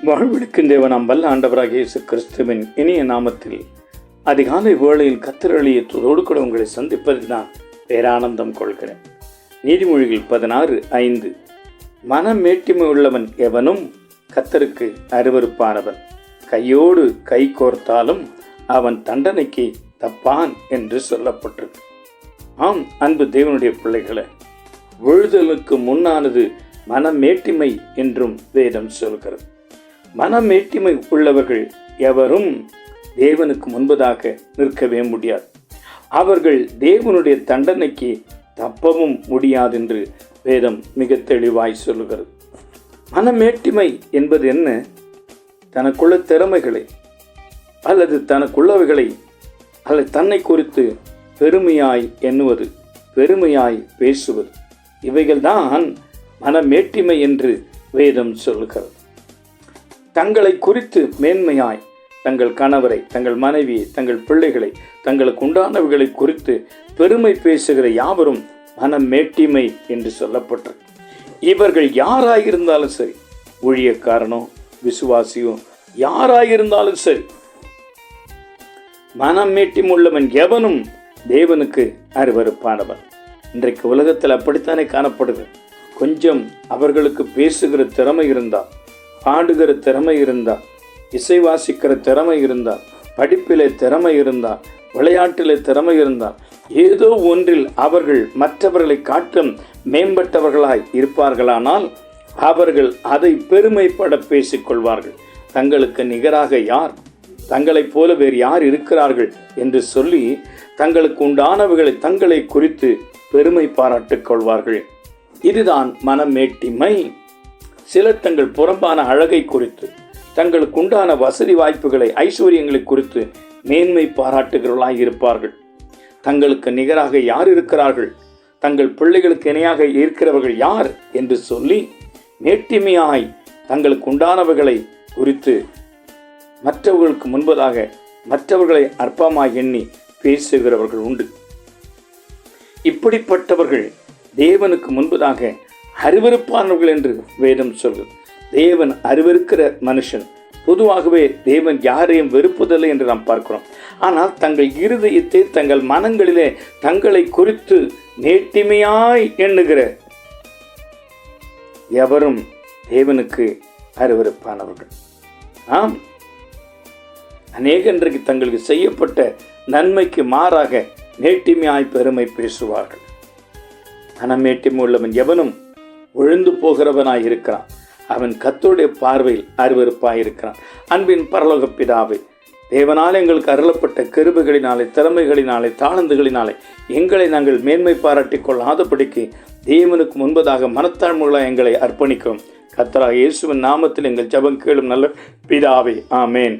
வாழ்வெடுக்கும் தேவன் வல்ல ஆண்டவராகிய இயேசு கிறிஸ்துவின் இனிய நாமத்தில் அதிகாலை வேளையில் கத்தரளியத்தோடு கூட உங்களை சந்திப்பதில் நான் பேரானந்தம் கொள்கிறேன். நீதிமொழிகள் 16:5 மனமேட்டிமை உள்ளவன் எவனும் கத்தருக்கு அருவருப்பானவன், கையோடு கை கோர்த்தாலும் அவன் தண்டனைக்கு தப்பான் என்று சொல்லப்பட்டிருக்கு. ஆம் அன்பு தேவனுடைய பிள்ளைகளை, விழுதலுக்கு முன்னானது மனமேட்டிமை என்றும் வேதம் சொல்கிறது. மனமேட்டிமை உள்ளவர்கள் எவரும் தேவனுக்கு முன்பதாக நிற்கவே முடியாது. அவர்கள் தேவனுடைய தண்டனைக்கு தப்பவும் முடியாது என்று வேதம் மிக தெளிவாய் சொல்லுகிறது. மனமேட்டிமை என்பது என்ன? தனக்குள்ள திறமைகளை அல்லது தனக்குள்ளவைகளை அல்லது தன்னை குறித்து பெருமையாய் எண்ணுவது, பெருமையாய் பேசுவது, இவைகள்தான் மனமேட்டிமை என்று வேதம் சொல்லுகிறது. தங்களை குறித்து மேன்மையாய் தங்கள் கணவரை, தங்கள் மனைவியை, தங்கள் பிள்ளைகளை, தங்களுக்கு உண்டானவைகளை குறித்து பெருமை பேசுகிற யாவரும் மனமேட்டிமை என்று சொல்லப்பட்டது. இவர்கள் யாராயிருந்தாலும் சரி, ஊழியக்காரனோ விசுவாசியோ யாராயிருந்தாலும் சரி, மனமேட்டிமை உள்ளவன் எவனும் தேவனுக்கு அருவருப்பானவன். இன்றைக்கு உலகத்தில் அப்படித்தானே காணப்படுது. கொஞ்சம் அவர்களுக்கு பேசுகிற திறமை இருந்தால், பாடுகிற திறமை இருந்தால், இசை வாசிக்கிற திறமை இருந்தால், படிப்பிலே திறமை இருந்தால், விளையாட்டிலே திறமை இருந்தால், ஏதோ ஒன்றில் அவர்கள் மற்றவர்களை காட்டும் மேம்பட்டவர்களாய் இருப்பார்களானால் அவர்கள் அதை பெருமைப்பட பேசிக்கொள்வார்கள். தங்களுக்கு நிகராக யார், தங்களைப் போல வேறு யார் இருக்கிறார்கள் என்று சொல்லி தங்களுக்கு உண்டானவைகளை தங்களை குறித்து பெருமை பாராட்டிக் கொள்வார்கள். இதுதான் மனமேட்டிமை. சிலர் தங்கள் புறம்பான அழகை குறித்து, தங்களுக்கு உண்டான வசதி வாய்ப்புகளை, ஐஸ்வர்யங்களை குறித்து மேன்மை பாராட்டுகிறவர்களாய் இருப்பார்கள். தங்களுக்கு நிகராக யார் இருக்கிறார்கள், தங்கள் பிள்ளைகளுக்கு இணையாக இருக்கிறவர்கள் யார் என்று சொல்லி மேட்டிமையாய் தங்களுக்கு உண்டானவைகளை குறித்து மற்றவர்களுக்கு முன்பதாக மற்றவர்களை அற்பமாய் எண்ணி பேசுகிறவர்கள் உண்டு. இப்படிப்பட்டவர்கள் தேவனுக்கு முன்பதாக அருவருப்பானவர்கள் என்று வேதம் சொல்கிறது. தேவன் அருவருக்கிற மனுஷன். பொதுவாகவே தேவன் யாரையும் வெறுப்பதில்லை என்று நாம் பார்க்கிறோம். ஆனால் தங்கள் இருதயத்தை, தங்கள் மனங்களிலே தங்களை குறித்து நேர்த்திமையாய் எண்ணுகிற எவரும் தேவனுக்கு அருவருப்பானவர்கள். ஆம், அநேகன்றைக்கு தங்களுக்கு செய்யப்பட்ட நன்மைக்கு மாறாக நேர்த்திமையாய் பெருமை பேசுவார்கள். மனமேட்டிமை உள்ளவன் எவனும் விழுந்து போகிறவனாய் இருக்கிறான். அவன் கர்த்தருடைய பார்வையில் அருவருப்பாய் இருக்கிறான். அன்பின் பரலோக பிதாவே, தேவனால் எங்களுக்கு அருளப்பட்ட கிருபைகளினாலே, திறமைகளினாலே, தாளந்துகளினாலே எங்களை நாங்கள் மேன்மை பாராட்டிக் கொள்ளாதபடிக்கு தேவனுக்கு முன்பதாக மனத்தாழ்மையாக எங்களை அர்ப்பணிக்கிறோம். கர்த்தராகிய இயேசுவின் நாமத்தில் எங்கள் ஜெபம் கேளும் நல்ல பிதாவே, ஆமேன்.